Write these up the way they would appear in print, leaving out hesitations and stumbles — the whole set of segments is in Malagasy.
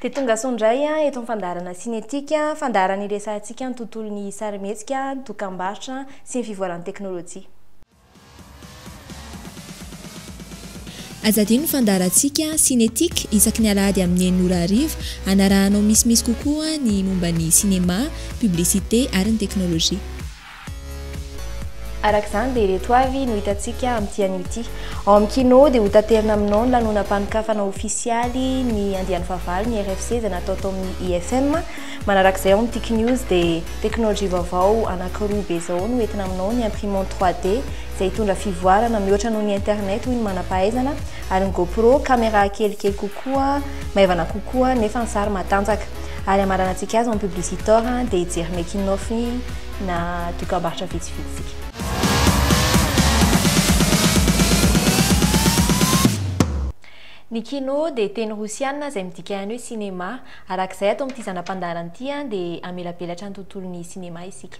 Tonga sondray eto fandarana sinetika fandarany resantsika ny tontolon'ny sarimihetsika, dokam-barotra sy ny fivoaran'ny teknôlôjia. Azadino fandarantsika sinetika isaky ny alahady amin'ny 9:00 anarahanao misimisy kokoa ny momba ny cinéma, publicité ary ny teknôlôjia. Arak'izany dia ireto avy no hitantsika amin'ity an'ity. Ao amin'ny kino dia ho taterina aminao ny lanonam-panokafana ofisialy ny andiany fahavalo ny RFC izay natao tao amin'ny IFM. Manarak'izay ao amin'ny Tik News dia teknôlôjia vaovao anankiroa be izao no entina aminao ny imprimante 3D izay hitondra fivoarana mihoatra noho ny internet hoy ny manam-pahaizana, ary ny GoPro caméra kelikely kokoa maivana kokoa nefa ny sary matanjaka. Ary amaranantsika azy amin'ny publiciteur dia hijery making-off na dokam-barotra vitsivitsika. Ny kino dia teny rosiana izay midika ihany hoe cinéma. Arak'izay atao amin'ity zanam-pandarana ity dia amelapelatra ny tontolon'ny cinéma isika.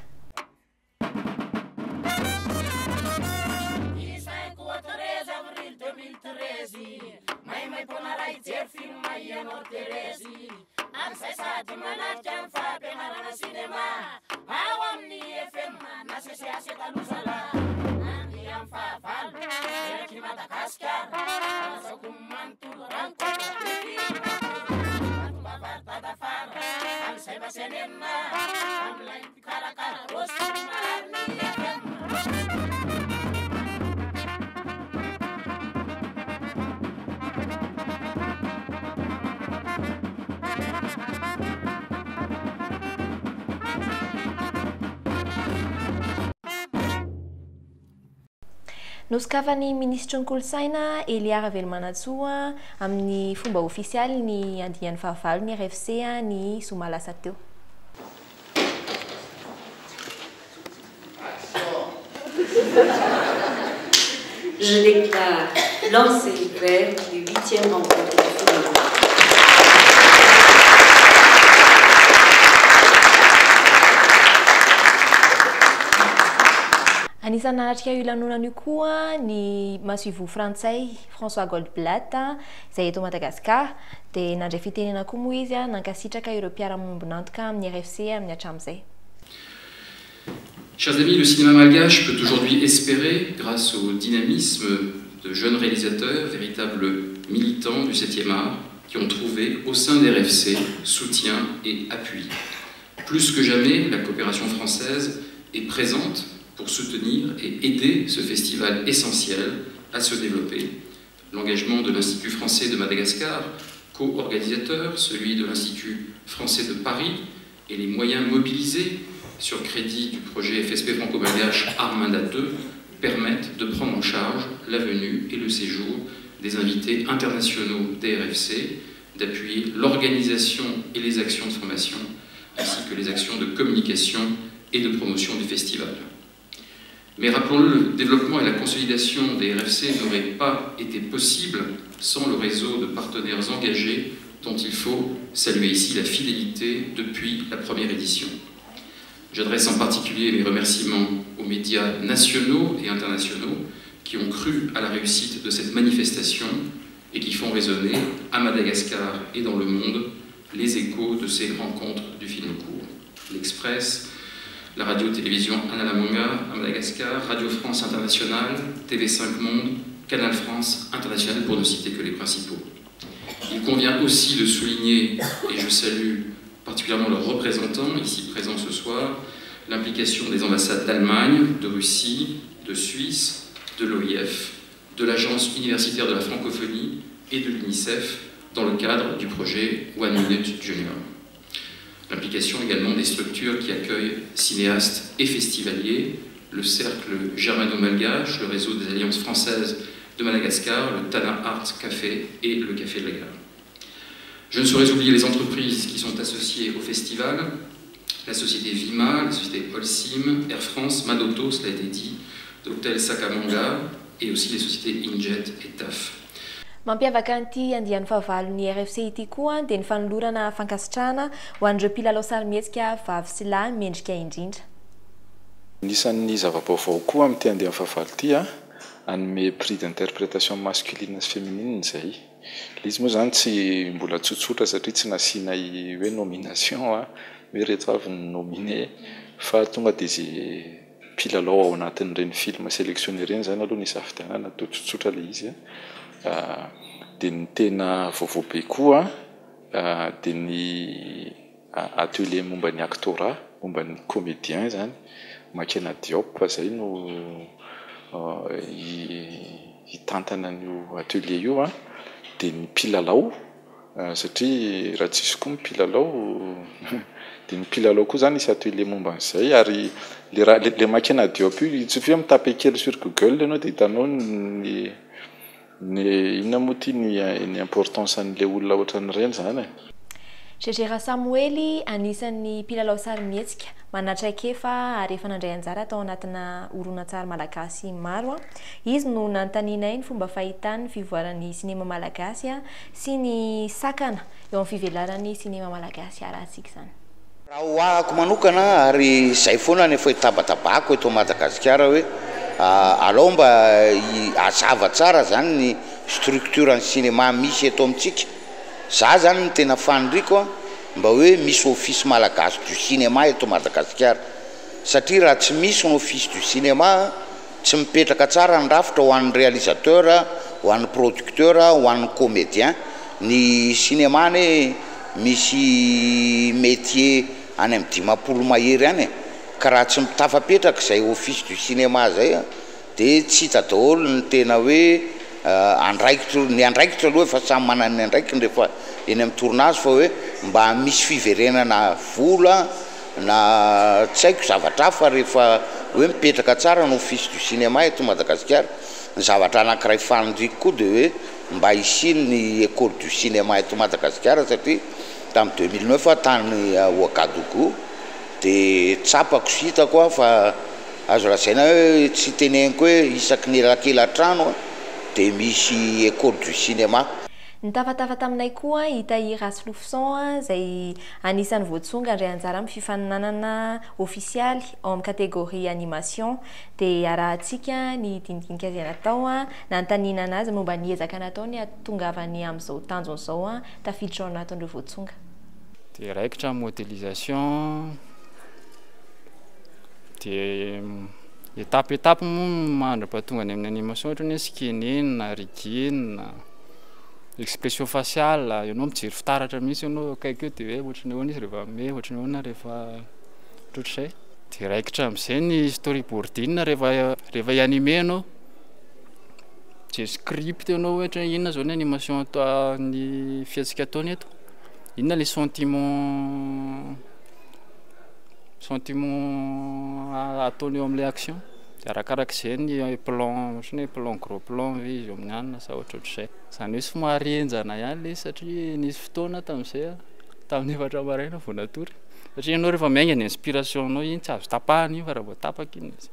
Nosokafany ministra ny kolontsaina Eliara Velomanantsoa amin'ny fomba ofisialy ny andiany fahavalo ny RFC ny zoma lasa teo. Je déclare lancée ouverte du 8e rencontre du football. Anisan'ny nanatrika io lanonana io koa ny masuivo frantsay François Goldblatt izay eto Madagasikara dia nandray fitenena koa moa izy nankasitraka ireo mpiara-mombonantoka amin'ny RFC amin'ny hatramin'izay. Chers amis, le cinéma malgache peut aujourd'hui espérer, grâce au dynamisme de jeunes réalisateurs, véritables militants du 7e art, qui ont trouvé au sein des RFC soutien et appui. Plus que jamais, la coopération française est présente pour soutenir et aider ce festival essentiel à se développer. L'engagement de l'Institut français de Madagascar, co-organisateur, celui de l'Institut français de Paris, et les moyens mobilisés sur crédit du projet FSP franco-malgache Armada 2 permettent de prendre en charge la venue et le séjour des invités internationaux des RFC, d'appuyer l'organisation et les actions de formation, ainsi que les actions de communication et de promotion du festival. Mais rappelons-le, le développement et la consolidation des RFC n'auraient pas été possibles sans le réseau de partenaires engagés dont il faut saluer ici la fidélité depuis la première édition. J'adresse en particulier mes remerciements aux médias nationaux et internationaux qui ont cru à la réussite de cette manifestation et qui font résonner à Madagascar et dans le monde les échos de ces rencontres du film court. L'Express, la radio-télévision Analamanga à Madagascar, Radio France Internationale, TV5 Monde, Canal France International pour ne citer que les principaux. Il convient aussi de souligner, et je salue particulièrement leurs représentants ici présents ce soir, l'implication des ambassades d'Allemagne, de Russie, de Suisse, de l'OIF, de l'Agence universitaire de la francophonie et de l'UNICEF dans le cadre du projet One Minute Junior. L'implication également des structures qui accueillent cinéastes et festivaliers, le Cercle Germano-Malgache, le réseau des Alliances françaises de Madagascar, le Tana Art Café et le Café de la Gare. Je ne saurais oublier les entreprises qui sont associées au festival, la société Vima, la société Holcim, Air France, Madoto, cela a été dit, l'hôtel Sakamanga et aussi les sociétés Injet et TAF. Mampiavaka an'ity andiany fahavalon'ny RFC ity koa dia ny fanolorana fankasitrahana ho an'ireo mpilalao sarimihetsika vavy sy lahy mendrika indrindra. Nisan'ny zava-baovao koa amin'ity andiany fahavalo ity, hanome prix d'interprétation masculine sy féminine zay. le izy moa zany tsy mbola tsotsotra satria tsy nasiana hoe nomination hoe reto avy ny nominé fa tonga dia izay mpilalao ao anatin'ireny film sélectionné ireny zany aloha ny hisafidianana toa tsotsotra le izy dia ny tena vaovao be koa dia ny atelier momba ny actorat momba ny comédien zany Makena Diop zay no hitantana n'io atelier io dia ny mpilalao satria raha tsisy koa mpilalao dia ny mpilalao koa zany isy atelier momba an'izay ary le Makena Diop io tsofia mitape kely sur Google ianao dia hitanao ny inona moa ty ny importance an'le olona ohatran'ireny zany Gégera Samuely anisan'ny mpilalao sarimihetsika manatraikefa ary efa nandray anjara atao anatina horonan-tsary malagasy maro izy no nanontaniana ny fomba fahitany fivoaran'ny sinema malagasy sy ny sakana eo amin'ny fivelaran'ny sinema malagasy arahantsika zany raha hoahako manokana ary izay foana ny efa hitabatabako eto Madagasikara hoe alao mba azava tsara zany ny structure ny sinema misy eto amintsika za zany ny tena faniriko mba hoe misy office malagasy du cinéma eto Madagasikara satria raha tsy misy ny office du cinéma tsy mipetraka tsara ny rafitra ho an'ny réalisateur ho an'ny producteur ho an'ny comédien ny cinéma ne misy métier any amin'ny 10 mahery any ka raha tsy tafapetraka izay office du cinéma zay dia tsy hita daholo ny tena hoe andraikitra ny andraikitra aloha efa samy manana ny andraikiny rehefa eny amin'ny tournage fa hoe mba misy fiverenana vola na tsy haiko zavatra hafa rehefa hoe mipetraka tsara ny office du cinéma eto Madagasikara ny zavatra anankiray fanindriko koa dia hoe mba hisiny ny école du cinéma eto Madagasikara satria tamin'ny 2009 tany Ouagadougou dia tsapako sy hitako fa azo lazaina hoe tsy teneniko hoe isaky ny elakelan-trano dia misy école du cinéma Nitafatafa taminay koa Itahy Raslofson izay anisan'ny voatsonga indray anjara amin'ny fifaninanana ofisialy ao amin'ny kategoria animation dia arahantsika ny dindinika izay natao nanontaniana anazy momba ny ezaka nataony hatongavany amin'izao tanjona izao tafiditra ao anatin'ireo voatsonga dia raikitra modélisation dia étape moa mandra-pahatonga ny amin'ny animation ohatra ny hoe skinina, rigina, expression faciale ianao mijery fitaratra mihitsy ianao akaiky eo dia hoe ohatrany ahoana izy rehefa me ohatrany ahoana rehefa ohatr'izay dia raikitra amin'izay ny storyboarding rehefa ianime ianao je script ianao ohatra inona zao ny animation atao ny fiatsika ataony eto inona le sentiment ataony eo amin'ilay action dia arakarak'izay ny plan ohatrany hoe plan gros plan hoe izy eo amin'ny anina sa ohatr'izay izany hoe somary enjana ihany le satria nisy fotoana tamin'izay tamin'ny 4 maraina vao natory satria ianao rehefa miainga ny inspiration anao iny tsy azo tapahana iny fa raha vao tapaka iny izy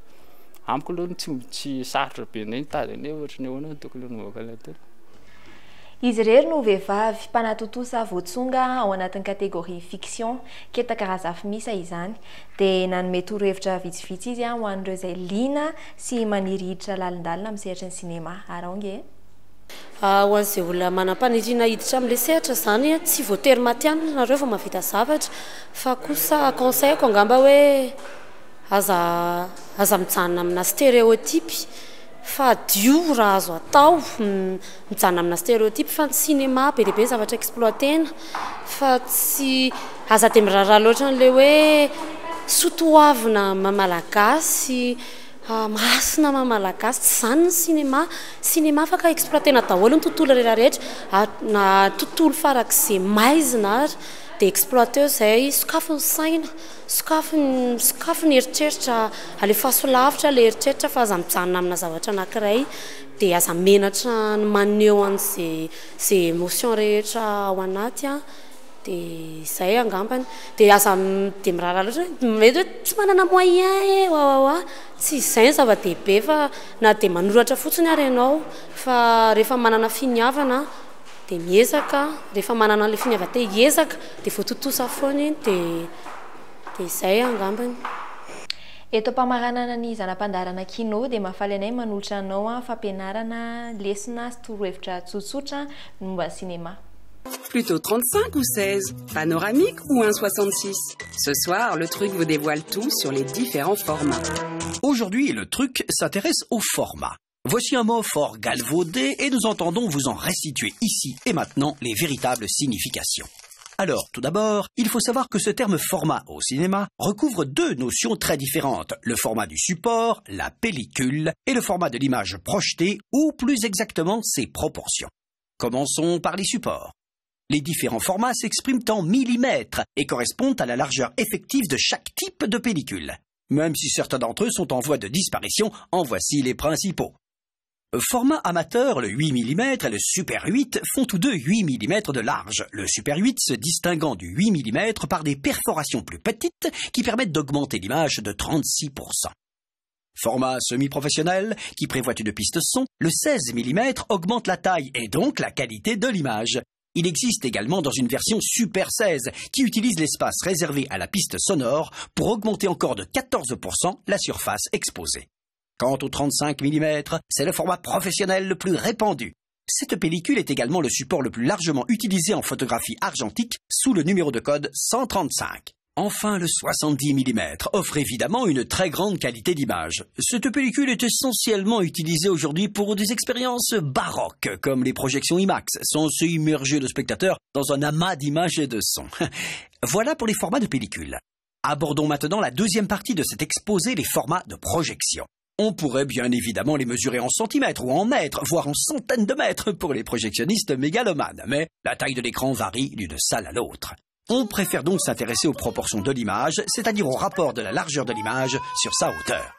amiko aloha tsy sarotra be nay nitadiny hoe ohatrany ahoana tokony hanaovaka ilay atao izy irery no vehivavy mpanatotosa voatsonga ao anatin'ny kategoria fiction ketakaraza misa izany dia nanome torohevitra vitsivitsy izy ho an'ireo izay liana sy maniry hiditra lalindalina amin'ny sehatra ny sinema araonge ho an'izay olona manam-paniriana hiditra amin'ilay sehatra zany tsy voatery matianina nareo fa mahavita zavatra fa kosa conseilko angamba hoe aza mijanona amina stéréotype fa dio raha azo atao mijanona amina stéréotype fa ny cinéma be lehibe zavatra exploitena fa tsy aza dia miraharaha loatra n'le hoe sotoavina mamalagasy masina mamalagasy tsy zany ny cinéma afaka exploitena daholo ny tontolo rehetrarehetra na tontolo farak'izay maizina ary dia exploiteo izay sokafo ny saina sokafo ny heritreritra alefaso lavitra le heritreritra fa aza mijanona amina zavatra anankiray dia aza menatra ny maneho an'izay émotion rehetra ao anaty dia izay angambany dia aza dia miraharaha loatra mety hoe tsy manana moyen tsy izay ny zava-dehibe fa na dia manoratra fotsiny ary ianao fa rehefa manana finiavana dia miezaka rehefa manana an'ilay finiavana dia hiezaka dia voatotosa foana iny dia izay angambany eto mpamaranana ny zanam-pandarana kino dia mahafaly anay manolotra anao fampianarana lesona sy torohevitra tsotsotra momba ny cinéma. Plutôt 35 ou 16, panoramique ou 1,66. Ce soir, le truc vous dévoile tout sur les différents formats. Aujourd'hui, le truc s'intéresse au format. Voici un mot fort galvaudé et nous entendons vous en restituer ici et maintenant les véritables significations. Alors, tout d'abord, il faut savoir que ce terme format au cinéma recouvre deux notions très différentes, le format du support, la pellicule, et le format de l'image projetée, ou plus exactement ses proportions. Commençons par les supports. Les différents formats s'expriment en millimètres et correspondent à la largeur effective de chaque type de pellicule. Même si certains d'entre eux sont en voie de disparition, en voici les principaux. Format amateur, le 8 mm et le Super 8 font tous deux 8 mm de large, le Super 8 se distinguant du 8 mm par des perforations plus petites qui permettent d'augmenter l'image de 36%. Format semi-professionnel, qui prévoit une piste son, le 16 mm augmente la taille et donc la qualité de l'image. Il existe également dans une version Super 16 qui utilise l'espace réservé à la piste sonore pour augmenter encore de 14% la surface exposée. Quant au 35 mm, c'est le format professionnel le plus répandu. Cette pellicule est également le support le plus largement utilisé en photographie argentique sous le numéro de code 135. Enfin, le 70 mm offre évidemment une très grande qualité d'image. Cette pellicule est essentiellement utilisée aujourd'hui pour des expériences baroques, comme les projections IMAX, censées immerger le spectateur dans un amas d'images et de sons. Voilà pour les formats de pellicule. Abordons maintenant la deuxième partie de cet exposé, les formats de projection. On pourrait bien évidemment les mesurer en centimètres ou en mètres, voire en centaines de mètres pour les projectionnistes mégalomanes, mais la taille de l'écran varie d'une salle à l'autre. On préfère donc s'intéresser aux proportions de l'image, c'est-à-dire au rapport de la largeur de l'image sur sa hauteur.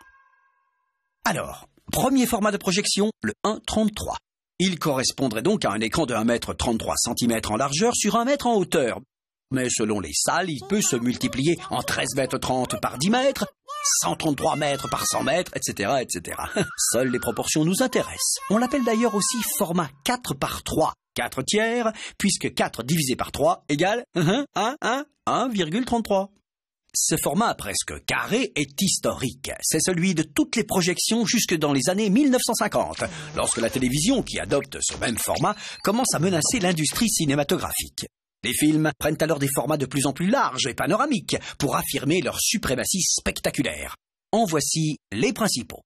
Alors, premier format de projection, le 1,33. Il correspondrait donc à un écran de 1,33 m en largeur sur 1 m en hauteur. Mais selon les salles, il peut se multiplier en 13,30 m par 10 mètres, 133 mètres par 100 mètres, etc., etc. Seules les proportions nous intéressent. On l'appelle d'ailleurs aussi format 4 par 3, 4 tiers, puisque 4 divisé par 3 égale 1,33. Ce format presque carré est historique. C'est celui de toutes les projections jusque dans les années 1950, lorsque la télévision, qui adopte ce même format, commence à menacer l'industrie cinématographique. Les films prennent alors des formats de plus en plus larges et panoramiques pour affirmer leur suprématie spectaculaire. En voici les principaux.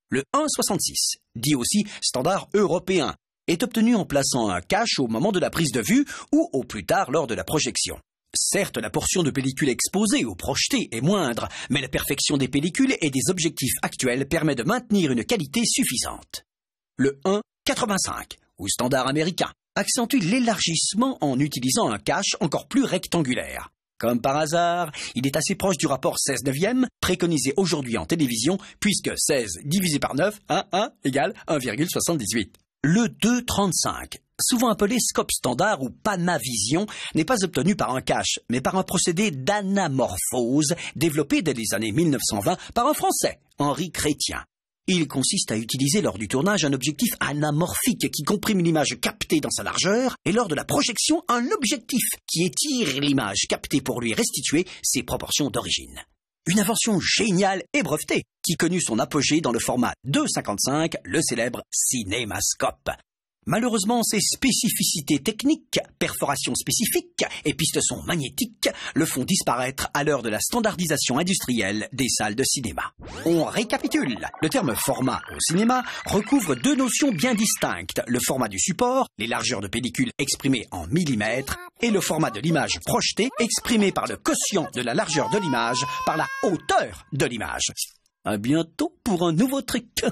Le 1,66, dit aussi standard européen, est obtenu en plaçant un cache au moment de la prise de vue ou au plus tard lors de la projection. Certes, la portion de pellicule exposée ou projetée est moindre, mais la perfection des pellicules et des objectifs actuels permet de maintenir une qualité suffisante. Le 1,85, ou standard américain, accentue l'élargissement en utilisant un cache encore plus rectangulaire. Comme par hasard, il est assez proche du rapport 16/9 préconisé aujourd'hui en télévision, puisque 16 divisé par 9, égale 1,78. Le 2,35, souvent appelé scope standard ou Panavision, n'est pas obtenu par un cache, mais par un procédé d'anamorphose développé dès les années 1920 par un Français, Henri Chrétien. Il consiste à utiliser lors du tournage un objectif anamorphique qui comprime l'image captée dans sa largeur et lors de la projection un objectif qui étire l'image captée pour lui restituer ses proportions d'origine. Une invention géniale et brevetée qui connut son apogée dans le format 2,55, le célèbre cinémascope. Malheureusement, ses spécificités techniques, perforations spécifiques et pistes son magnétiques le font disparaître à l'heure de la standardisation industrielle des salles de cinéma. On récapitule. Le terme format au cinéma recouvre deux notions bien distinctes. Le format du support, les largeurs de pellicule exprimées en millimètres, et le format de l'image projetée exprimé par le quotient de la largeur de l'image par la hauteur de l'image. À bientôt pour un nouveau truc.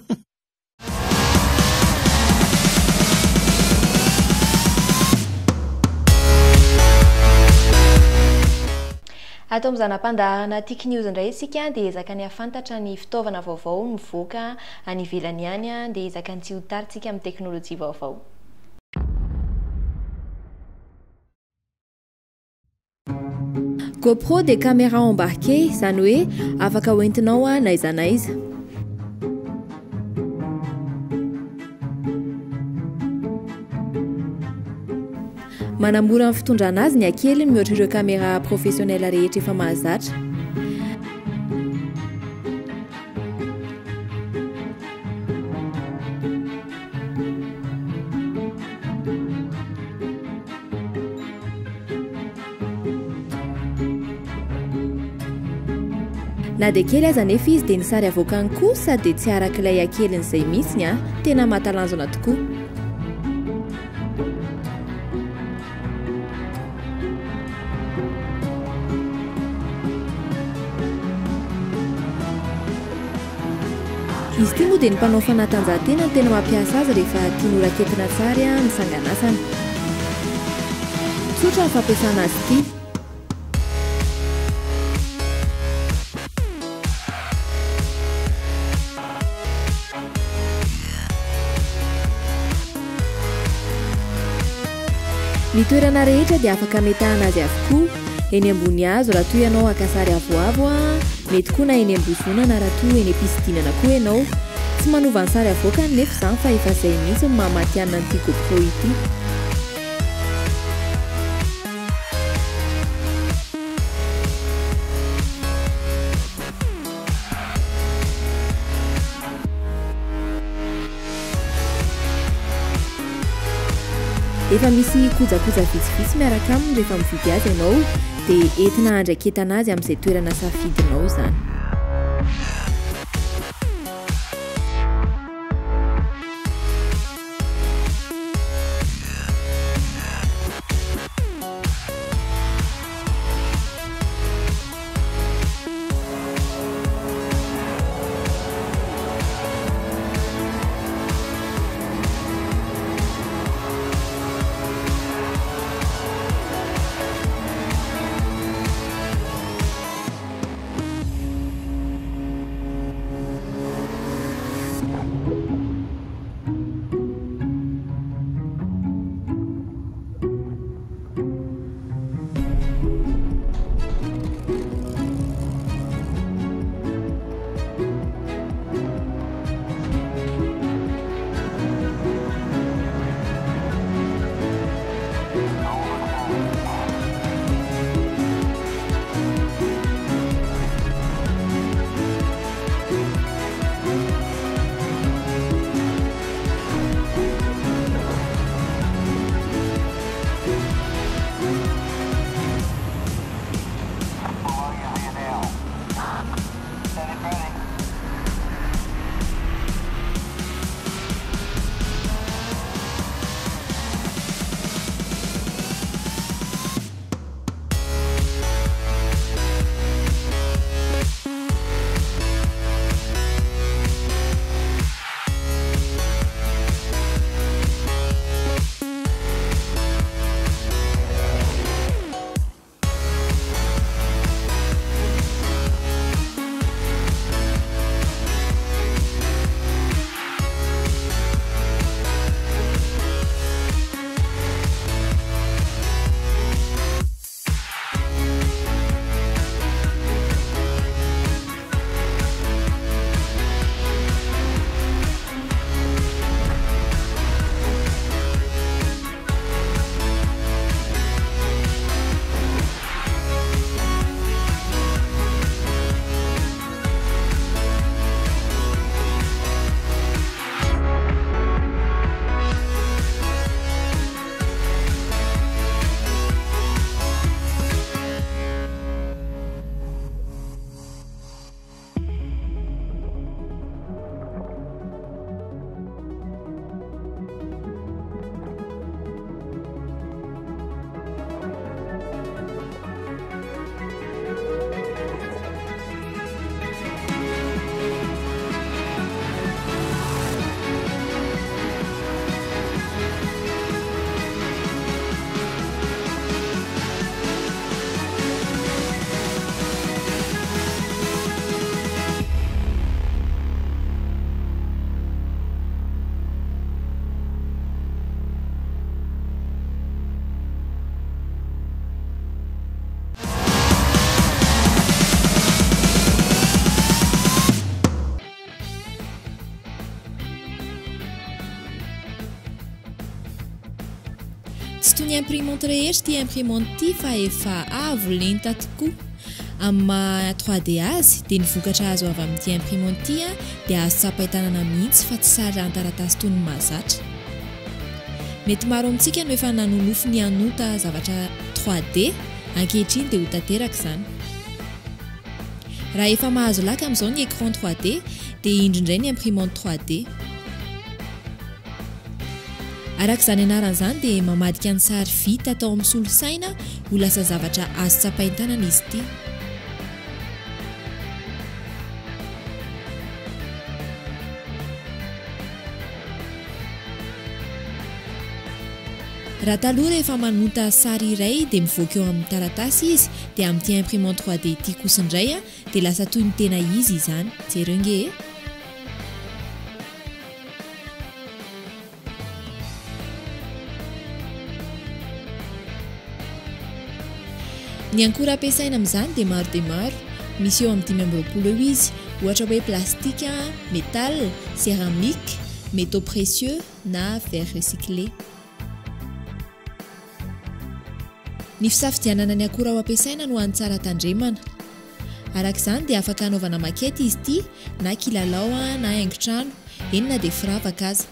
Atao mizanam-pandarana Tik News indray isika dia ezaka ny afantatra ny fitaovana vaovao mivoaka any ivelany any dia ezaka ny tsy ho tarintsika amin'ny teknôlôjia vaovao. GoPro dia caméra embarquée, izany hoe afaka hoentinao na aiza na aiza. Manamora amin'ny fitondrana azy ny ankely mihoatra ireo caméra professionnel rehetra efa mahazatra. na dia kely aza nefa izy dia ny sary avoakany kosa dia tsy arak'ilay akelin'izay mihitsiny a tena mahatalanjona tokoa. izy ity moa dia ny mpanao fanatanjahantena no tena mampiasa azy rehefa tian'ora ketina tsary a ny sanganasana. tsotra ny fampiasana azy ity. ny toerana rehetra dia afaka metahana azy avokoa, eny ambony hazo raha toy ianao akasary avoavo a, mety koa na eny ambozonana raha toa eny ampisidinana koa ianao. tsy manova ny sary avoakany nefa izany fa efa izay mihitsy ny mahamatianina n'ity GoPro ity. efa misy kojakoja vitsivitsy miaraka aminy rehefa mividy azy ianao dia entina andraiketana azy amin'izay toerana safidinao izany. tsy toy ny imprimante rehetra ty imprimante ty fa efa avo lenta tokoa amin'ny maha 3D azy dia ny vokatra azo avy amin'ity imprimante ty dia azo tsapain-tanana mihitsy fa tsy sary an-taratasy toy ny mahazatra. Mety maro amintsika no efa nanonofo ny hanota zavatra 3D ankehitriny dia ho tanteraka izany. raha efa mahazo laka amin'izao ny écran 3D dia indrindray ny imprimante 3D. Arak'izany anaran'izany dia mamadika ny sary vita atao amin'ny solosaina ho lasa zavatra azo tsapain-tanana izy ity. Raha taloha rehefa manota sary iray dia mivoaka eo amin'ny taratasy izy dia amin'ity imprimante 3D ity kosa indray dia lasa toy ny tena izy izany. Jereo nge. Ny ankora ampiasaina amin'izany dia maro, misy eo amin'ny 5 eo izy, ohatra hoe plastika, métal, céramique, métaux précieux na verre recyclé. Ny fisafidianana ny akora ho ampiasaina no any tsara tandremana. Arak'izany dia afaka anaovana makety izy ity na kilalao na haingon-trano, eny na dia firavaka aza.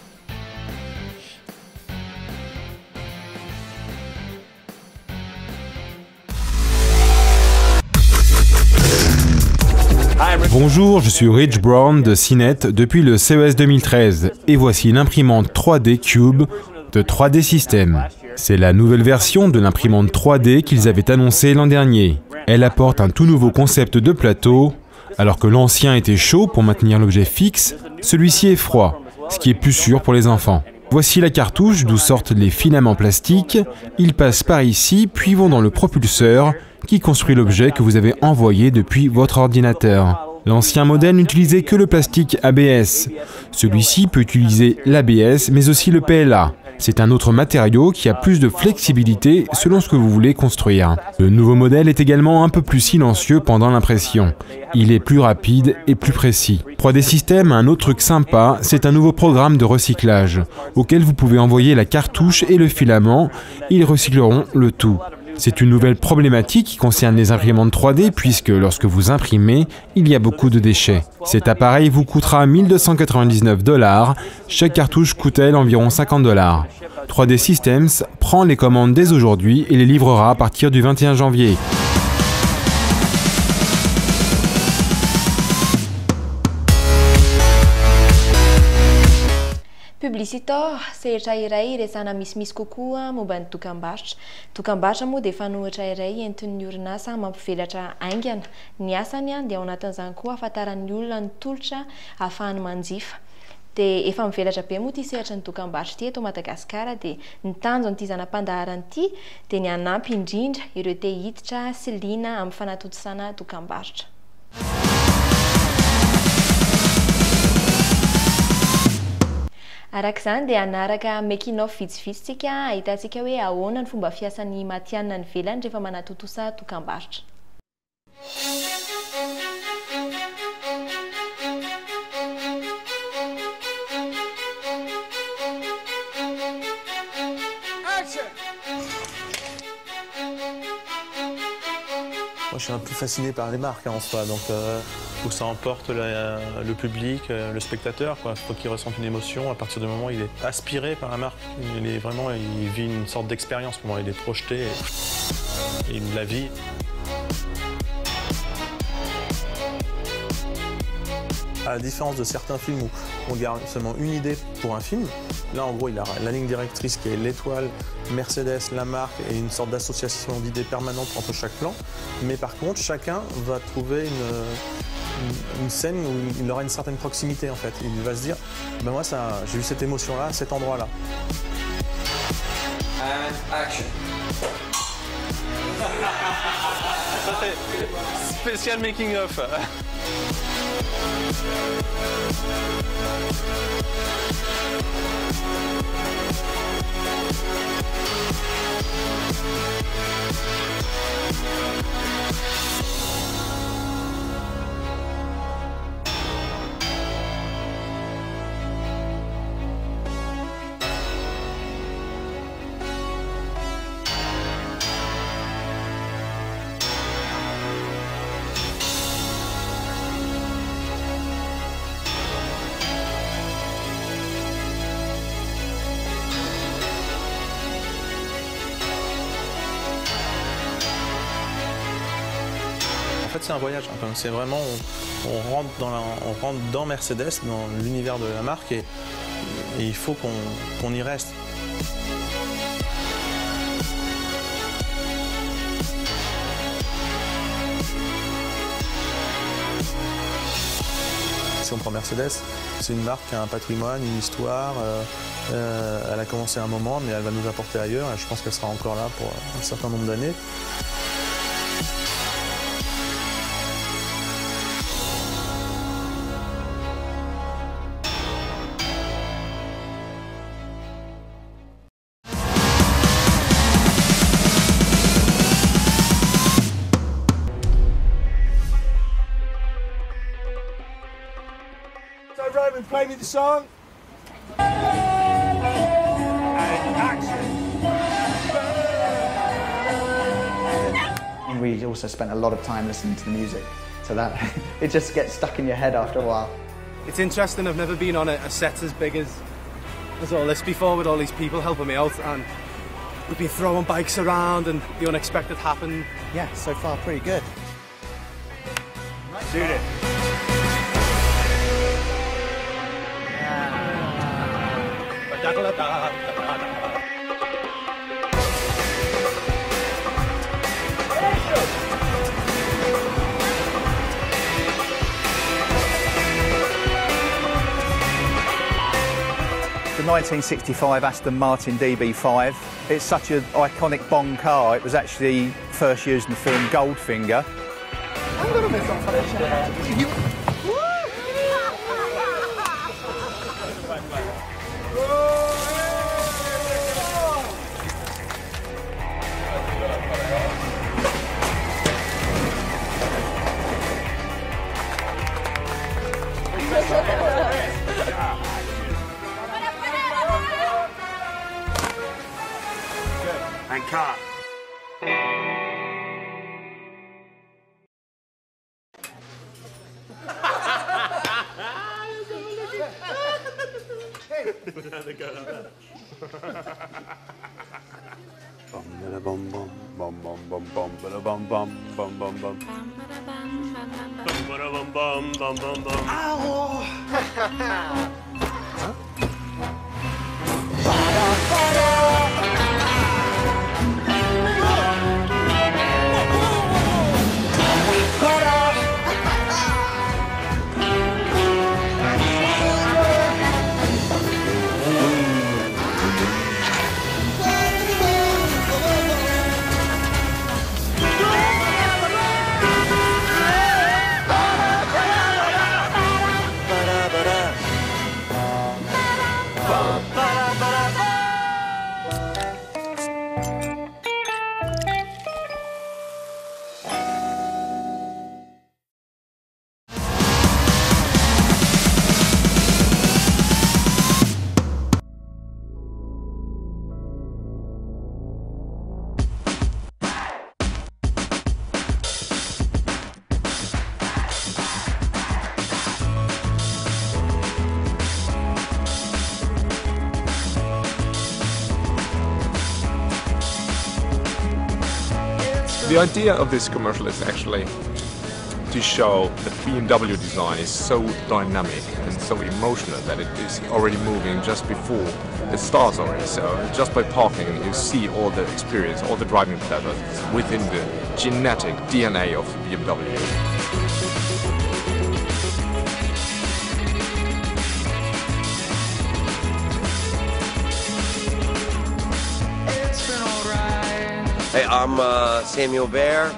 Bonjour, je suis Rich Brown de CNET depuis le CES 2013 et voici l'imprimante 3D Cube de 3D Systems. C'est la nouvelle version de l'imprimante 3D qu'ils avaient annoncée l'an dernier. Elle apporte un tout nouveau concept de plateau. Alors que l'ancien était chaud pour maintenir l'objet fixe, celui-ci est froid, ce qui est plus sûr pour les enfants. Voici la cartouche d'où sortent les filaments plastiques. Ils passent par ici, puis vont dans le propulseur qui construit l'objet que vous avez envoyé depuis votre ordinateur. L'ancien modèle n'utilisait que le plastique ABS. Celui-ci peut utiliser l'ABS, mais aussi le PLA. C'est un autre matériau qui a plus de flexibilité selon ce que vous voulez construire. Le nouveau modèle est également un peu plus silencieux pendant l'impression. Il est plus rapide et plus précis. 3D Systems a un autre truc sympa, c'est un nouveau programme de recyclage, auquel vous pouvez envoyer la cartouche et le filament. Ils recycleront le tout. C'est une nouvelle problématique qui concerne les imprimantes 3D puisque lorsque vous imprimez, il y a beaucoup de déchets. Cet appareil vous coûtera 1 299 $. Chaque cartouche coûte elle environ 50 $. 3D Systems prend les commandes dès aujourd'hui et les livrera à partir du 21 janvier. Publicitor, sehatra iray resana misimisy kokoa momba ny dokam-barotra. Dokam-barotra moa dia fanohitra iray entin'ny orinasa mampivelatra aingana. Ny asany dia ao anatin'izany koa ahafantaran'ny olona ny tolotra ahafahany manjifa. Dia efa mivelatra be moa ity sehatra ny dokam-barotra ity eto Madagasikara dia ny tanjon'ity zanam-pandaharana ity dia ny hanampy indrindra ireo te hiditra sy liana amin'ny fanatotosana dokam-barotra. Arak'izany dia anaraka making of vitsivitsitsika ahitantsika hoe ahoana ny fomba fiasan'ny matianina ny velany rehefa manatotosa dokam-barotra. Moi, je suis un peu fasciné par les marques en soi, donc il faut que ça emporte le public, le spectateur. Il faut qu'il ressente une émotion à partir du moment où il est aspiré par la marque. Il vit une sorte d'expérience pour moi, il est projeté et il la vit. À la différence de certains films où on garde seulement une idée pour un film, là en gros il a la ligne directrice qui est l'étoile, Mercedes, la marque et une sorte d'association d'idées permanente entre chaque plan. Mais par contre chacun va trouver une scène où il aura une certaine proximité en fait. Il va se dire, ben moi j'ai eu cette émotion là à cet endroit là. And action. Spécial making of. c'est un voyage. Hein, c'est vraiment, on rentre dans Mercedes, dans l'univers de la marque, et il faut qu'on y reste. Si on prend Mercedes, c'est une marque qui a un patrimoine, une histoire. Elle a commencé à un moment, mais elle va nous apporter ailleurs. Et je pense qu'elle sera encore là pour un certain nombre d'années. Roman, play me the song. And action. We also spent a lot of time listening to the music, so that it just gets stuck in your head after a while. It's interesting, I've never been on a set as big as all this before, with all these people helping me out, and we've been throwing bikes around and the unexpected happened. Yeah, so far pretty good. Shoot it. The 1965 Aston Martin DB5. It's such an iconic Bond car. It was actually first used in the film Goldfinger. And cut. Bum bum bum bum bum bum bum bum bum bum bum bum. Bum bum bum bum bum. The idea of this commercial is actually to show that BMW design is so dynamic and so emotional that it is already moving just before it starts already. So just by parking, you see all the experience, all the driving pleasures within the genetic DNA of BMW. Hey, I'm Samuel Bear.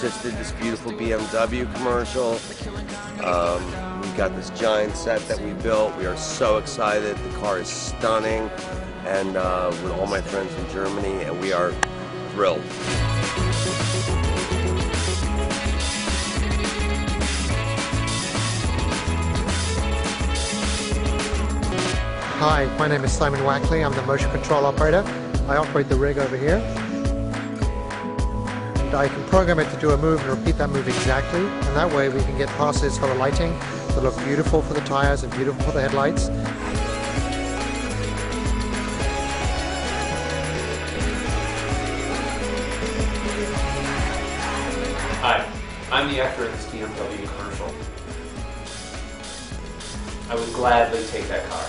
Just did this beautiful BMW commercial. We got this giant set that we built. We are so excited. The car is stunning, and with all my friends from Germany, and we are thrilled. Hi, my name is Simon Wackley. I'm the motion control operator. I operate the rig over here. And I can program it to do a move and repeat that move exactly. And that way we can get passes for the lighting that look beautiful for the tires and beautiful for the headlights. Hi, I'm the actor in this BMW commercial. I would gladly take that car.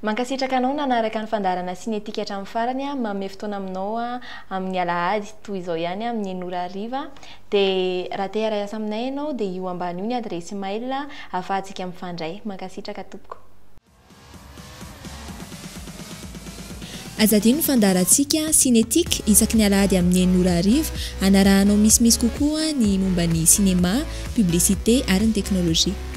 Mankasitraka anao nanaraka ny fandarana sinetika hatramin'ny farany a manome fotoana aminao a amin'ny alahady toy izao ihany amin'ny 9:00 dia raha te hiara-iasa aminay ianao dia io ambany io ny adresy mail ahafahantsika mifandray. Mankasitraka tompoko. Azadino ny fandarantsika sinetika isaky ny alahady amin'ny 9:00 anarahanao misimisy kokoa ny momba ny cinéma, publicité ary ny teknôlôjia.